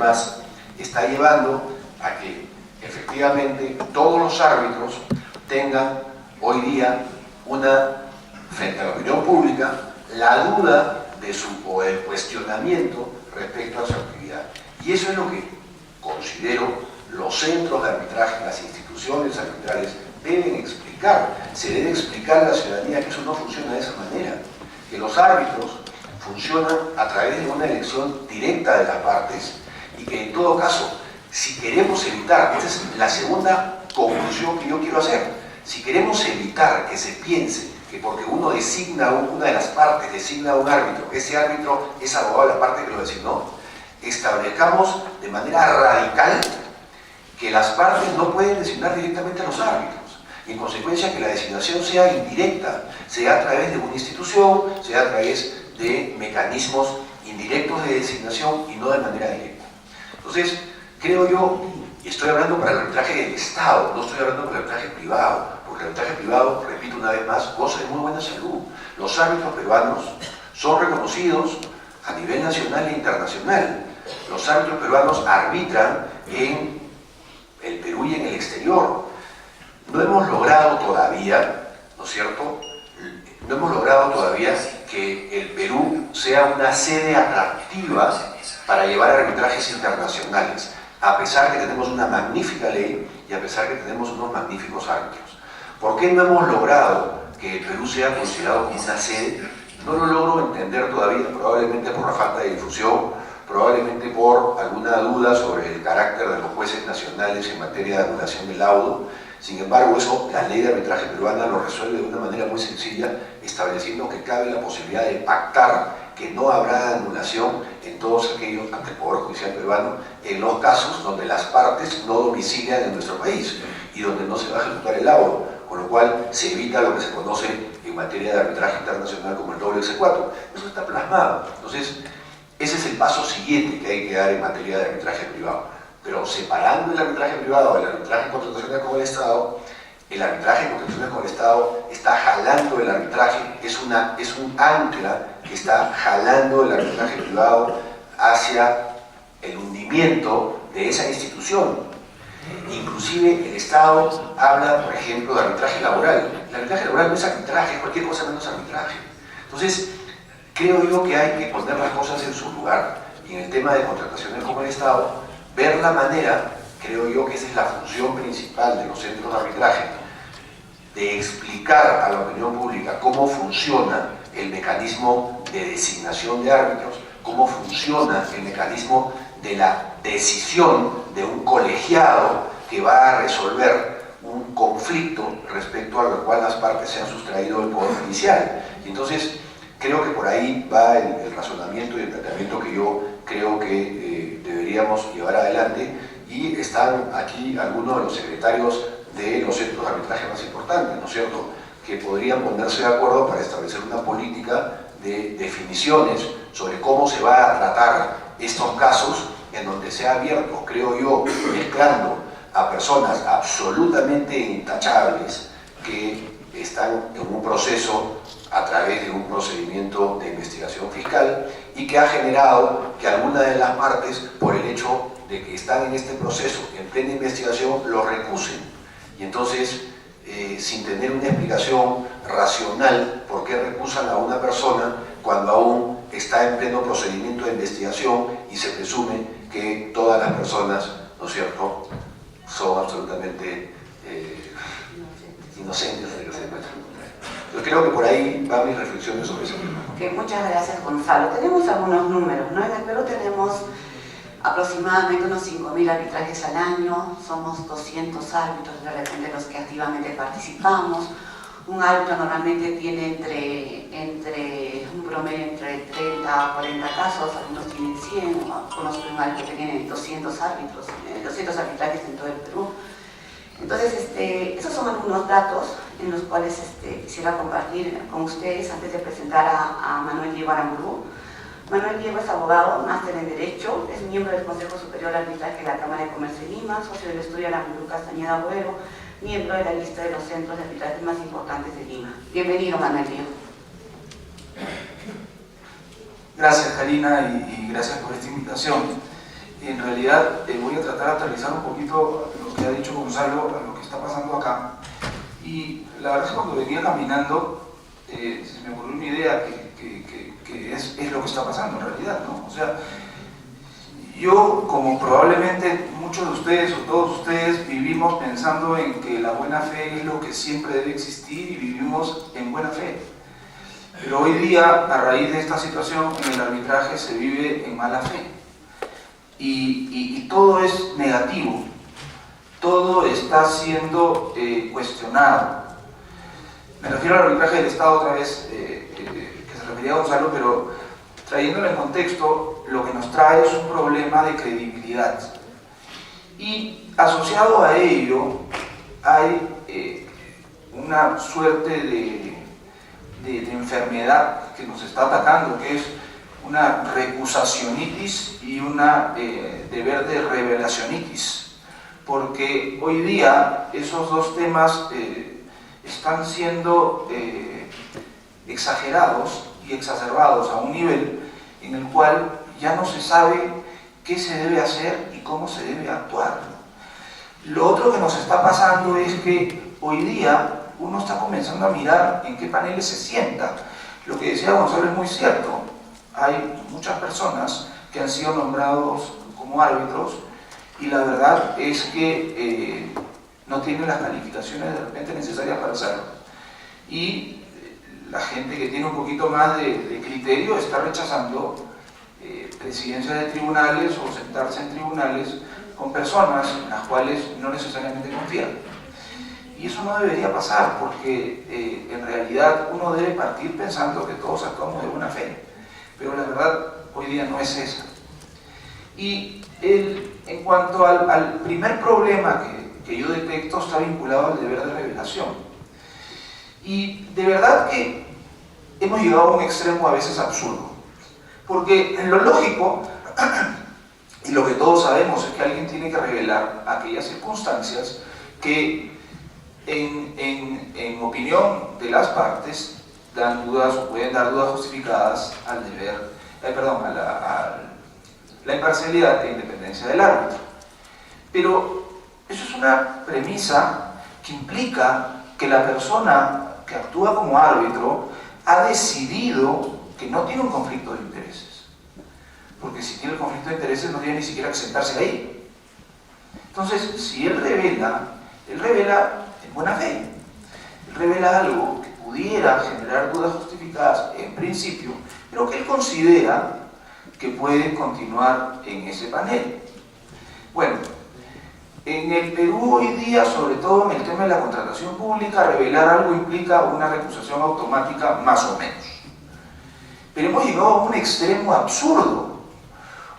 Además, está llevando a que efectivamente todos los árbitros tengan hoy día frente a la opinión pública, la duda o el cuestionamiento respecto a su actividad. Y eso es lo que considero los centros de arbitraje, las instituciones arbitrales deben explicar. Se debe explicar a la ciudadanía que eso no funciona de esa manera, que los árbitros funcionan a través de una elección directa de las partes y que en todo caso, si queremos evitar, esta es la segunda conclusión que yo quiero hacer, si queremos evitar que se piense que porque uno designa, una de las partes designa a un árbitro, ese árbitro es abogado de la parte que lo designó, establezcamos de manera radical que las partes no pueden designar directamente a los árbitros, y en consecuencia que la designación sea indirecta, sea a través de una institución, sea a través de mecanismos indirectos de designación y no de manera directa. Entonces, creo yo, y estoy hablando para el arbitraje del Estado, no estoy hablando para el arbitraje privado, porque el arbitraje privado, repito una vez más, goza de muy buena salud. Los árbitros peruanos son reconocidos a nivel nacional e internacional. Los árbitros peruanos arbitran en el Perú y en el exterior. No hemos logrado todavía, ¿no es cierto?, no hemos logrado todavía que el Perú sea una sede atractiva para llevar arbitrajes internacionales, a pesar que tenemos una magnífica ley y a pesar que tenemos unos magníficos árbitros. ¿Por qué no hemos logrado que el Perú sea considerado como una sede? No lo logro entender todavía, probablemente por la falta de difusión, probablemente por alguna duda sobre el carácter de los jueces nacionales en materia de anulación del laudo. Sin embargo, eso la ley de arbitraje peruana lo resuelve de una manera muy sencilla, estableciendo que cabe la posibilidad de pactar que no habrá anulación en todos aquellos, ante el Poder Judicial peruano, en los casos donde las partes no domicilian en nuestro país y donde no se va a ejecutar el laudo, con lo cual se evita lo que se conoce en materia de arbitraje internacional como el doble exequatur. Eso está plasmado. Entonces, ese es el paso siguiente que hay que dar en materia de arbitraje privado. Pero separando el arbitraje privado del arbitraje contratacional con el Estado, el arbitraje contratacional con el Estado está jalando el arbitraje, es un ancla que está jalando el arbitraje privado hacia el hundimiento de esa institución. Inclusive el Estado habla, por ejemplo, de arbitraje laboral. El arbitraje laboral no es arbitraje, es cualquier cosa menos arbitraje. Entonces, creo yo que hay que poner las cosas en su lugar y en el tema de contrataciones con el Estado, ver la manera, creo yo que esa es la función principal de los centros de arbitraje, de explicar a la opinión pública cómo funciona el mecanismo de designación de árbitros, cómo funciona el mecanismo de la decisión de un colegiado que va a resolver un conflicto respecto a lo cual las partes se han sustraído del Poder Judicial. Y entonces, creo que por ahí va el razonamiento y el planteamiento que yo creo que deberíamos llevar adelante, y están aquí algunos de los secretarios de los centros de arbitraje más importantes, ¿no es cierto?, que podrían ponerse de acuerdo para establecer una política de definiciones sobre cómo se va a tratar estos casos en donde se ha abierto, creo yo, mezclando a personas absolutamente intachables que están en un proceso a través de un procedimiento de investigación fiscal y que ha generado que algunas de las partes, por el hecho de que están en este proceso en plena investigación, lo recusen. Y entonces, sin tener una explicación racional por qué recusan a una persona cuando aún está en pleno procedimiento de investigación y se presume que todas las personas, ¿no es cierto?, son absolutamente inocentes de que se demuestren. Yo creo que por ahí van mis reflexiones sobre ese tema. Okay, muchas gracias, Gonzalo. Tenemos algunos números, ¿no? En el Perú tenemos aproximadamente unos 5.000 arbitrajes al año, somos 200 árbitros de repente los que activamente participamos. Un árbitro normalmente tiene un promedio entre 30 a 40 casos, algunos tienen 100, conozco un árbitro que tiene 200 árbitros, 200 arbitrajes en todo el Perú. Entonces, esos son algunos datos en los cuales quisiera compartir con ustedes antes de presentar a Manuel Diego Aramburu. Manuel Diego es abogado, máster en Derecho, es miembro del Consejo Superior de Arbitraje de la Cámara de Comercio de Lima, socio del estudio Aramburu Castañeda Agüero, miembro de la lista de los centros de arbitraje más importantes de Lima. Bienvenido, Manuel Diego. Gracias, Karina, y gracias por esta invitación. en realidad voy a tratar de aterrizar un poquito lo que ha dicho Gonzalo, a lo que está pasando acá. Y la verdad es que cuando venía caminando, se me ocurrió una idea que es lo que está pasando en realidad, ¿no? O sea, yo, como probablemente muchos de ustedes o todos ustedes, vivimos pensando en que la buena fe es lo que siempre debe existir y vivimos en buena fe. Pero hoy día, a raíz de esta situación, en el arbitraje se vive en mala fe. Y todo es negativo, todo está siendo cuestionado. Me refiero al arbitraje del Estado otra vez, que se refería a Gonzalo, pero trayéndolo en contexto, lo que nos trae es un problema de credibilidad. Y asociado a ello, hay una suerte de enfermedad que nos está atacando, que es una recusacionitis y una deber de revelacionitis, porque hoy día esos dos temas están siendo exagerados y exacerbados a un nivel en el cual ya no se sabe qué se debe hacer y cómo se debe actuar. Lo otro que nos está pasando es que hoy día uno está comenzando a mirar en qué paneles se sienta. Lo que decía Gonzalo es muy cierto. Hay muchas personas que han sido nombrados como árbitros y la verdad es que no tienen las calificaciones de repente necesarias para hacerlo. Y la gente que tiene un poquito más de criterio está rechazando presidencias de tribunales o sentarse en tribunales con personas en las cuales no necesariamente confían. Y eso no debería pasar, porque en realidad uno debe partir pensando que todos actuamos de buena fe, pero la verdad hoy día no es esa. Y en cuanto al primer problema que yo detecto, está vinculado al deber de revelación. Y de verdad que hemos llegado a un extremo a veces absurdo, porque en lo lógico, y lo que todos sabemos, es que alguien tiene que revelar aquellas circunstancias que en opinión de las partes dan dudas o pueden dar dudas justificadas al deber, a la imparcialidad e independencia del árbitro. Pero eso es una premisa que implica que la persona que actúa como árbitro ha decidido que no tiene un conflicto de intereses, porque si tiene el conflicto de intereses no tiene ni siquiera que sentarse ahí. Entonces, si él revela en buena fe, él revela algo que pudiera generar dudas justificadas en principio, pero que él considera que puede continuar en ese panel. Bueno, en el Perú hoy día, sobre todo en el tema de la contratación pública, revelar algo implica una recusación automática más o menos. Pero hemos llegado a un extremo absurdo.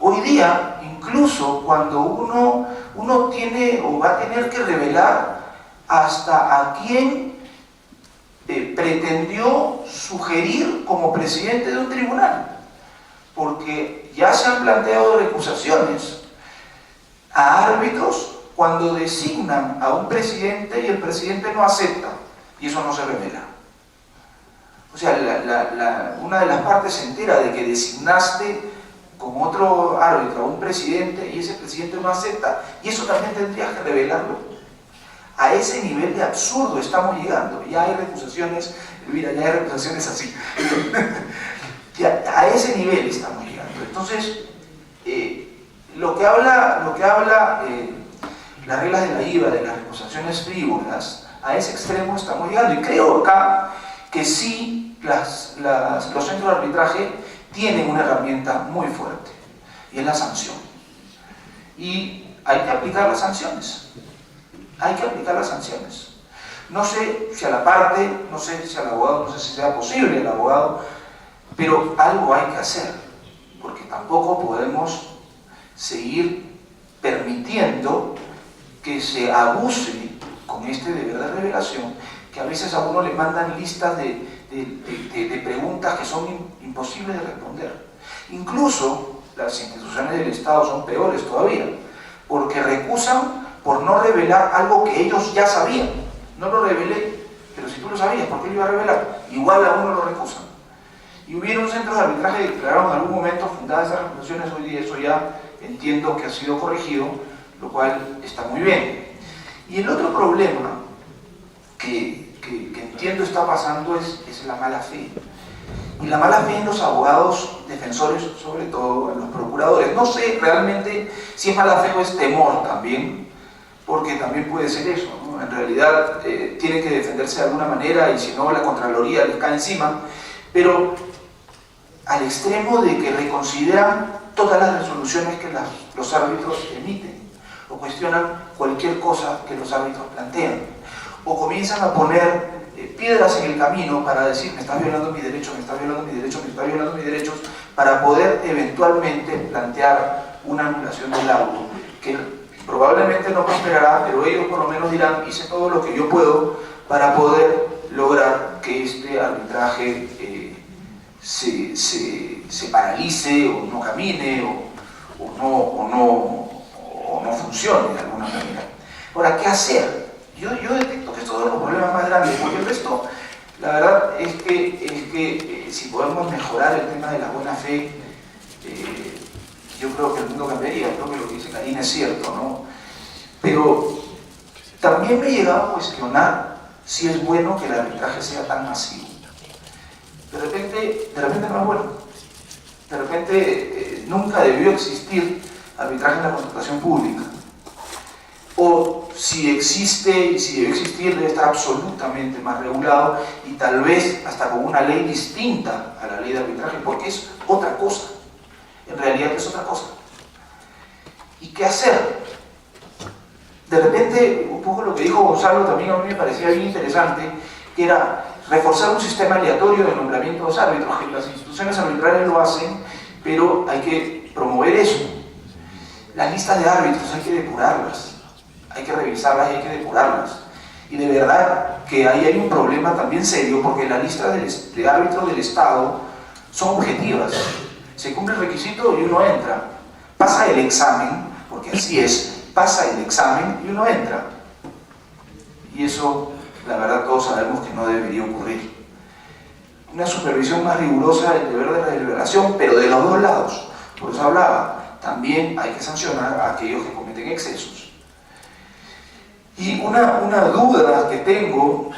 Hoy día, incluso cuando uno tiene o va a tener que revelar hasta a quién pretendió sugerir como presidente de un tribunal, porque ya se han planteado recusaciones a árbitros cuando designan a un presidente y el presidente no acepta, y eso no se revela. O sea, una de las partes se entera de que designaste con otro árbitro a un presidente y ese presidente no acepta, y eso también tendrías que revelarlo. A ese nivel de absurdo estamos llegando. Ya hay recusaciones, mira, ya hay recusaciones así. Ya, a ese nivel estamos llegando. Entonces, lo que habla las reglas de la IVA, de las recusaciones frívolas, a ese extremo estamos llegando. Y creo acá que sí, los centros de arbitraje tienen una herramienta muy fuerte, y es la sanción. Y hay que aplicar las sanciones. Hay que aplicar las sanciones. No sé si a la parte, no sé si al abogado, no sé si sea posible el abogado, pero algo hay que hacer, porque tampoco podemos seguir permitiendo que se abuse con este deber de revelación, que a veces a uno le mandan listas de preguntas que son imposibles de responder. Incluso las instituciones del Estado son peores todavía, porque recusan por no revelar algo que ellos ya sabían. No lo revelé, pero si tú lo sabías, ¿por qué lo iba a revelar? Igual a uno lo recusan. Y hubieron centros de arbitraje que declararon en algún momento fundadas esas recusaciones, hoy día eso ya entiendo que ha sido corregido, lo cual está muy bien. Y el otro problema que entiendo está pasando es la mala fe. Y la mala fe en los abogados defensores, sobre todo en los procuradores. No sé realmente si es mala fe o es temor también, porque también puede ser eso, ¿no? En realidad tienen que defenderse de alguna manera y si no la Contraloría les cae encima, pero al extremo de que reconsideran todas las resoluciones que los árbitros emiten o cuestionan cualquier cosa que los árbitros plantean o comienzan a poner piedras en el camino para decir me está violando mi derecho, me está violando mi derecho, me está violando mis derechos, para poder eventualmente plantear una anulación del laudo que probablemente no prosperará, pero ellos por lo menos dirán hice todo lo que yo puedo para poder lograr que este arbitraje se paralice o no camine o no funcione de alguna manera. Ahora, ¿qué hacer? Yo detecto que estos son los problemas más grandes, porque el resto, la verdad es que si podemos mejorar el tema de la buena fe, yo creo que el mundo cambiaría. Creo que lo que dice Karina es cierto, ¿no? Pero también me he llegado a cuestionar si es bueno que el arbitraje sea tan masivo. De repente no es bueno. De repente nunca debió existir arbitraje en la contratación pública. O si existe y si debe existir, debe estar absolutamente más regulado y tal vez hasta con una ley distinta a la ley de arbitraje, porque es otra cosa. En realidad es otra cosa. ¿Y qué hacer? De repente, un poco lo que dijo Gonzalo también a mí me parecía bien interesante, que era reforzar un sistema aleatorio de nombramiento de los árbitros, que las instituciones arbitrales lo hacen, pero hay que promover eso. Las listas de árbitros hay que depurarlas, hay que revisarlas y hay que depurarlas. Y de verdad que ahí hay un problema también serio, porque las listas de árbitros del Estado son objetivas. Se cumple el requisito y uno entra. Pasa el examen, porque así es, pasa el examen y uno entra. Y eso, la verdad, todos sabemos que no debería ocurrir. Una supervisión más rigurosa del deber de la deliberación, pero de los dos lados. Por eso hablaba, también hay que sancionar a aquellos que cometen excesos. Y una duda que tengo